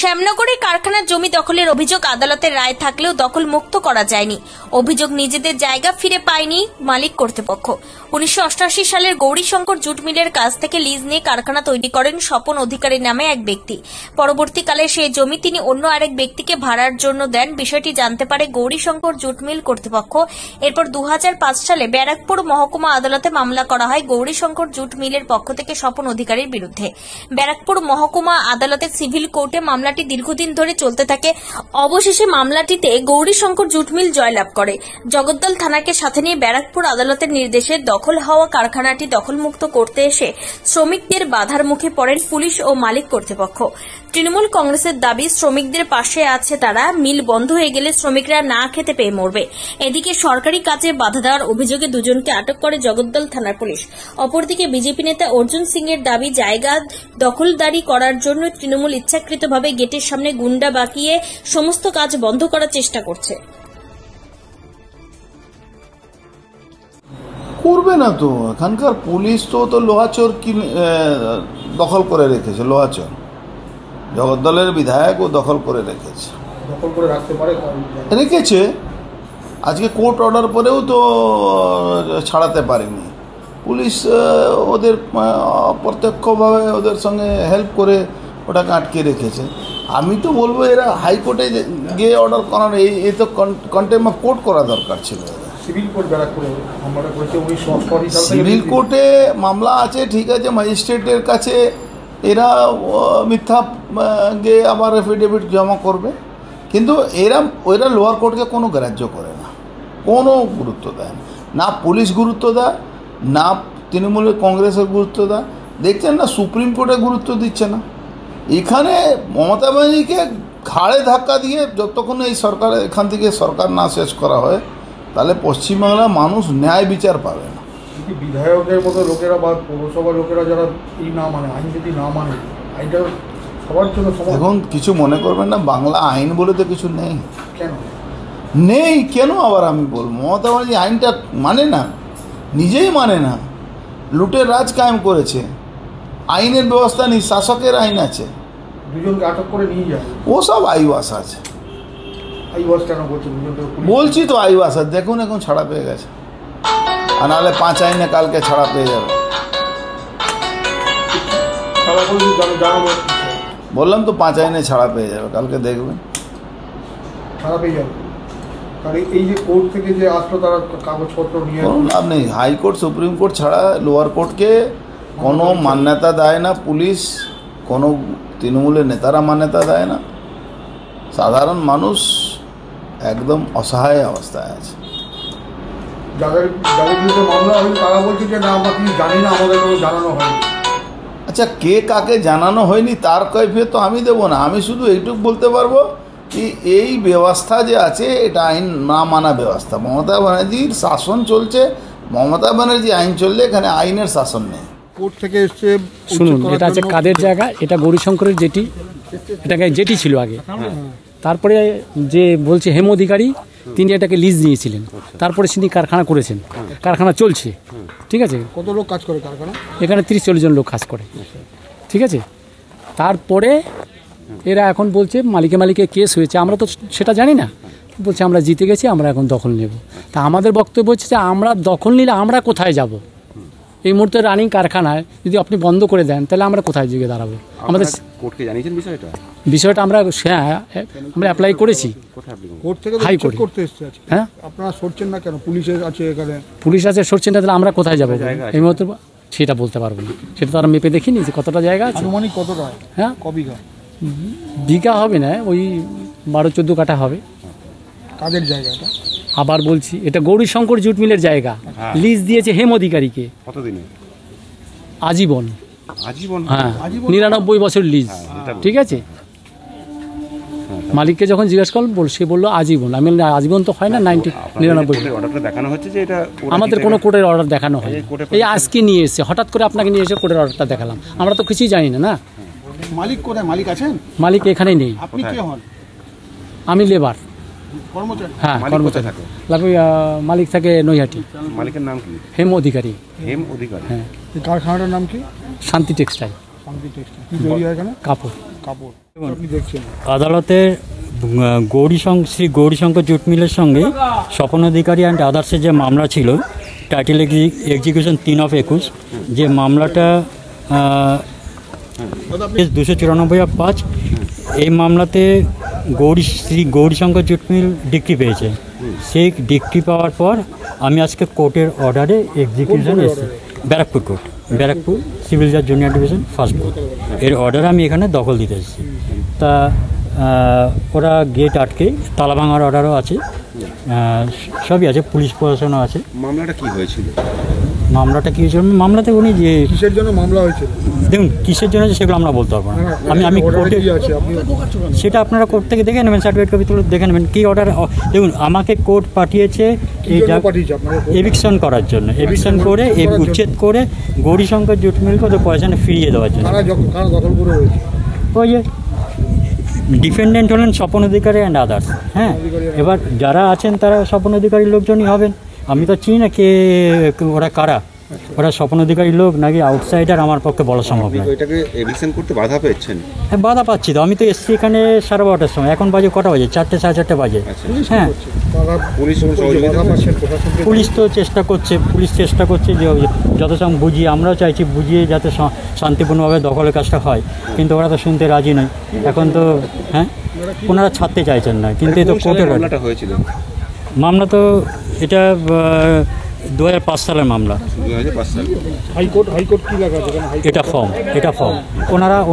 শ্যামনগরে কারখানার জমি দখলের অভিযোগ আদালতের রায় থাকলেও দখল মুক্ত করা যায়নি। অভিযোগ নিজেদের জায়গা ফিরে পায়নি মালিক কর্তৃপক্ষ। 1988 সালের গৌরীশঙ্কর জুট মিলের কাছ থেকে লিজ নিয়ে কারখানা তৈরি করেন স্বপন অধিকারী নামে এক ব্যক্তি। পরবর্তীকালে সেই জমি তিনি অন্য আরেক ব্যক্তিকে ভাড়ার জন্য দেন। বিষয়টি জানতে পারে গৌরীশঙ্কর জুট মিল কর্তৃপক্ষ। এরপর 2005 সালে ব্যারাকপুর মহকুমা আদালতে মামলা করা হয় গৌরীশঙ্কর জুট মিলের পক্ষ থেকে স্বপন অধিকারীর বিরুদ্ধে। ব্যারাকপুর মহকুমা আদালতের সিভিল কোর্টে মামলাটি দীর্ঘদিন ধরে চলতে থাকে। অবশেষে মামলাটিতে গৌরীশঙ্কর জুট মিল জয়লাভ করে। জগদ্দল থানাকে সাথে নিয়ে ব্যারাকপুর আদালতের নির্দেশে দখল হওয়া কারখানাটি দখলমুক্ত করতে এসে শ্রমিকদের বাধার মুখে পড়েন পুলিশ ও মালিক কর্তৃপক্ষ। তৃণমূল কংগ্রেসের দাবি, শ্রমিকদের পাশে আছে তারা। মিল বন্ধ হয়ে গেলে শ্রমিকরা না খেতে পেয়ে মরবে। এদিকে সরকারি কাজে বাধা দেওয়ার অভিযোগে দুজনকে আটক করে জগদ্দল থানার পুলিশ। অপরদিকে বিজেপি নেতা অর্জুন সিং এর দাবি, জায়গা দখলদারি করার জন্য তৃণমূল ইচ্ছাকৃতভাবে গেটের সামনে গুন্ডা বাকিয়ে সমস্ত কাজ বন্ধ করার চেষ্টা করছে। করবে না তো, এখানকার পুলিশ তো লোহাচোর কি দখল করে রেখেছে। লোহাচোর জগদ্দলের বিধায়ক ও দখল করে রেখেছে, দখল করে রাখতে পারে রেখেছে। আজকে কোর্ট অর্ডার পরেও তো ছাড়াতে পারেনি পুলিশ। ওদের প্রত্যক্ষভাবে ওদের সঙ্গে হেল্প করে ওটাকে আটকে রেখেছে। আমি তো বলবো এরা হাইকোর্টে গিয়ে অর্ডার করানো, এই তো কন্টেম্প অফ কোর্ট করা দরকার ছিল। সিভিল কোর্ট ব্যারাকপুরে মামলাটা করেছে 1988 সাল থেকে। সিভিল কোর্টে মামলা আছে, ঠিক আছে, ম্যাজিস্ট্রেটের কাছে এরা মিথ্যা গিয়ে আবার এফিডেভিট জমা করবে, কিন্তু ওরা লোয়ার কোর্টকে কোনো গ্রাহ্য করে না, কোনো গুরুত্ব দেয় না। না পুলিশ গুরুত্ব দেয়, না তৃণমূলের কংগ্রেসের গুরুত্ব দেয়। দেখছেন না, সুপ্রিম কোর্টে গুরুত্ব দিচ্ছে না। এখানে মমতা ব্যানার্জিকে ঘাড়ে ধাক্কা দিয়ে যতক্ষণ এই সরকার এখান থেকে সরকার না শেষ করা হয়, তাহলে পশ্চিমবাংলার মানুষ ন্যায় বিচার পাবে না। বিধায়কের মতো লোকেরা বা পৌরসভার লোকেরা যারা না মানে, আইন যদি না মানে, আইনটা সবার জন্য এখন কিছু মনে করবেন না, বাংলা আইন বলে তো কিছু নেই। কেন নেই? কেন আবার আমি বলবো? মমতা ব্যানার্জি আইনটা মানে না, নিজেই মানে না। লুটের রাজ কায়েম করেছে, আইনের ব্যবস্থা নেই, শাসকের আইন আছে। দুজনকে আটক করে নিয়ে যায়, ও সব আইওয়াস আছে। আইওয়াস কেন বলছে? দুজনকে বলছি তো আইওয়াস আছে। দেখুন এখন ছাড়া পেয়ে গেছে, আর নাহলে 5 আইনে কালকে ছাড়া পেয়ে যাবে। বললাম তো 5 আইনে ছাড়া পেয়ে যাবে, কালকে দেখবেন ছাড়া পেয়ে যাবে। এই যে কোর্ট থেকে যে আসলো তারা কাগজপত্র নিয়ে, আপনি হাইকোর্ট সুপ্রিম কোর্ট ছাড়া লোয়ার কোর্টকে কোনো মান্যতা দেয় না পুলিশ, কোনো তৃণমূলের নেতারা মান্যতা দেয় না। সাধারণ মানুষ একদম অসহায় অবস্থায় আছে। যাদের বিরুদ্ধে মামলা হয়েছে তারা বলছে যে না, আমরা কিছু জানি না, আমাদের কোনো জানানো হয়নি। আচ্ছা, কে কাকে জানানো হয়নি তার কৈফিয়ত তো আমি দেবো না। আমি শুধু এইটুকু বলতে পারবো কি, এই ব্যবস্থা যে আছে এটা আইন না মানা ব্যবস্থা। মমতা ব্যানার্জির শাসন চলছে, মমতা ব্যানার্জি আইন চললে এখানে আইনের শাসন নেই। কোর্ট থেকে এসছে। শুনুন, এটা আছে কাদের জায়গা, এটা গৌরীশঙ্করের জেটি, এটাকে জেটি ছিল আগে। তারপরে যে বলছে হেম অধিকারী, তিনি এটাকে লিজ নিয়েছিলেন। তারপরে তিনি কারখানা করেছেন, কারখানা চলছে, ঠিক আছে। কত লোক কাজ করে কারখানা? এখানে 30-40 জন লোক কাজ করে, ঠিক আছে। তারপরে এরা এখন বলছে মালিকে কেস হয়েছে, আমরা তো সেটা জানি না। বলছে আমরা জিতে গেছি, আমরা এখন দখল নেব। তা আমাদের বক্তব্য হচ্ছে যে আমরা দখল নিলে আমরা কোথায় যাব? এই মুহূর্তে রানিং কারখানায় যদি আপনি বন্ধ করে দেন, তাহলে আমরা কোথায় যুগে দাঁড়াবো? আমাদের কোর্টকে জানিয়েছেন বিষয়টা আমরা অ্যাপ্লাই করেছি কোর্ট থেকে হাইকোর্ট করতে এসেছে। হ্যাঁ, আপনারা সরছেন না কেন? পুলিশ আছে এখানে, পুলিশ আছে, সরছেন না, তাহলে আমরা কোথায় যাবো এই মুহূর্তে? সেটা বলতে পারবো না, সেটা তো আর মেপে দেখিনি যে কতটা জায়গা আছে। আনুমানিক কতটা? হ্যাঁ, কবিঘা? বিঘা হবে না, ওই 12-14 কাঠা হবে। কাদের জায়গাটা? আবার বলছি, এটা গৌরীশঙ্কর জুট মিলের জায়গা। লিজ দিয়েছে হেম অধিকারীকে। কতদিনে? আজীবন। আজীবন? হ্যাঁ, 99 বছর লিজ, ঠিক আছে। মালিককে যখন জিজ্ঞাসা করলাম, সে বললো আজীবন। আমি আজীবন তো হয় না, 99। অর্ডারটা দেখানো হচ্ছে যে এটা আমাদের কোনো কোর্টের অর্ডার দেখানো হয়, এই আজকে নিয়ে এসে হঠাৎ করে আপনাকে নিয়ে এসে কোর্টের অর্ডারটা দেখালাম। আমরা তো কিছুই জানি না। মালিক কোথায়? মালিক আছেন? মালিক এখানেই নেই। আপনি কে হন? আমি লেবার, কর্মচারী। হ্যাঁ, কর্মচারী। মালিক থাকে নৈহাটি। মালিকের নাম কি? হেম অধিকারী। হেম অধিকারী। হ্যাঁ। এই কারখানাটার নাম কি? শান্তি টেক্সটাইল। শান্তি টেক্সটাইল কি তৈরি হয় এখানে? কাপড়। কাপড়। আপনি দেখছেন আদালতের শ্রী গৌরীশঙ্কর জুট মিলের সঙ্গে স্বপন অধিকারী অ্যান্ড আদার্সের যে মামলা ছিল টাইটেল এক্সিকিউশন 3/21, যে মামলাটা 294/5, এই মামলাতে Shri Gourishankar jute mill decree পেয়েছে। সেই ডিক্রি পাওয়ার পর আমি আজকে কোর্টের অর্ডারে এক্সিকিউশন এসেছি, ব্যারাকপুর কোর্ট, ব্যারাকপুর সিভিল জাজ জুনিয়র ডিভিশন ফার্স্ট কোর্ট, এর অর্ডারে আমি এখানে দখল দিতে এসেছি। তা ওরা গেট আটকে, তালা ভাঙার অর্ডারও আছে, সবই আছে, পুলিশ প্রশাসনও আছে। মামলাটা কি হয়েছিল? মামলাটা কী হয়েছিল? মামলাতে উনি যে কিসের জন্য মামলা হয়েছিল? দেখুন কিসের জন্য সেগুলো আমরা বলতে পারবো না। আমি কোর্টে সেটা আপনারা কোর্ট থেকে দেখে নেবেন, সার্টিফিকেট কপি তুলে দেখে নেবেন কী অর্ডার। দেখুন আমাকে কোর্ট পাঠিয়েছে এই এভিকশন করার জন্য, এভিকশন করে উচ্ছেদ করে গৌরীশঙ্কর জুট মিলকে ওদের পয়সাটা ফিরিয়ে দেওয়ার জন্য। ওই যে ডিফেন্ডেন্ট হলেন স্বপন অধিকারী অ্যান্ড আদার্স। হ্যাঁ, এবার যারা আছেন তারা স্বপন অধিকারীর লোকজনই হবেন। আমি তো চিনি না কে ওরা কারা, ওরা স্বপন অধিকারী লোক নাকি আউটসাইডার আমার পক্ষে বলা সম্ভব না। এটাকে এভিকশন করতে বাধা পেয়েছেন? হ্যাঁ, বাধা পাচ্ছি তো। আমি তো এসছি এখানে 12:30টার সময়, এখন বাজে কটা বাজে? 4টে 4:30 বাজে। হ্যাঁ, পুলিশ তো চেষ্টা করছে, পুলিশ চেষ্টা করছে যে যথাসম্ভব বুঝিয়ে, আমরাও চাইছি বুঝিয়ে যাতে শান্তিপূর্ণভাবে দখলের কাজটা হয়, কিন্তু ওরা তো শুনতে রাজি নয় এখন তো। হ্যাঁ, ওনারা ছাড়তে চাইছেন না, কিন্তু এই তো কোর্টের মামলাটা হয়েছিল। মামলা তো এটা 2005 সালের মামলা। 2005 সাল। হাইকোর্ট কি লেখা আছে? এটা ফর্ম।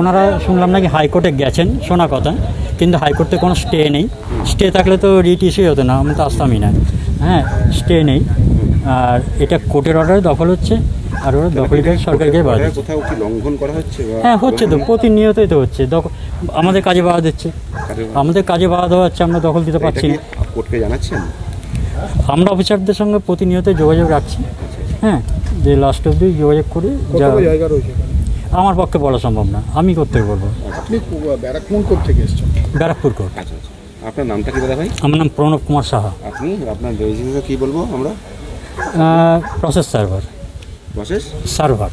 ওনারা শুনলাম নাকি হাইকোর্টে গেছেন, শোনা কথা, কিন্তু হাইকোর্টে কোনো স্টে নেই। স্টে থাকলে তো রিট ইস্যু হতো না, আমি তো আসতামই না। হ্যাঁ, স্টে নেই, আর এটা কোর্টের অর্ডারে দখল হচ্ছে, আর ওরা দখলকারী সরকারকে বাধা দিচ্ছে। কোথাও কি লঙ্ঘন করা হচ্ছে? হ্যাঁ, হচ্ছে তো, প্রতিনিয়তই তো হচ্ছে। আমাদের কাজে বাধা দিচ্ছে, আমাদের কাজে বাধা দেওয়া হচ্ছে, আমরা দখল দিতে পারছি না। কোর্টকে জানাচ্ছেন? আমরা অফিসারদের সঙ্গে প্রতিনিয়ত যোগাযোগ রাখছি। হ্যাঁ, যে লাস্ট অবধি যোগাযোগ করে যা জায়গা রয়েছে আমার পক্ষে বলা সম্ভব না, আমি করতে বলবো। আপনি ব্যারাকপুর কোর্ট থেকে এসেছেন? ব্যারাকপুর কোর্ট। আচ্ছা আচ্ছা, আপনার নামটা কি দাদা ভাই? আমার নাম প্রণব কুমার সাহা। আপনি আপনার রেজিস্ট্রেশন কি বলবো আমরা? Process server. Process server.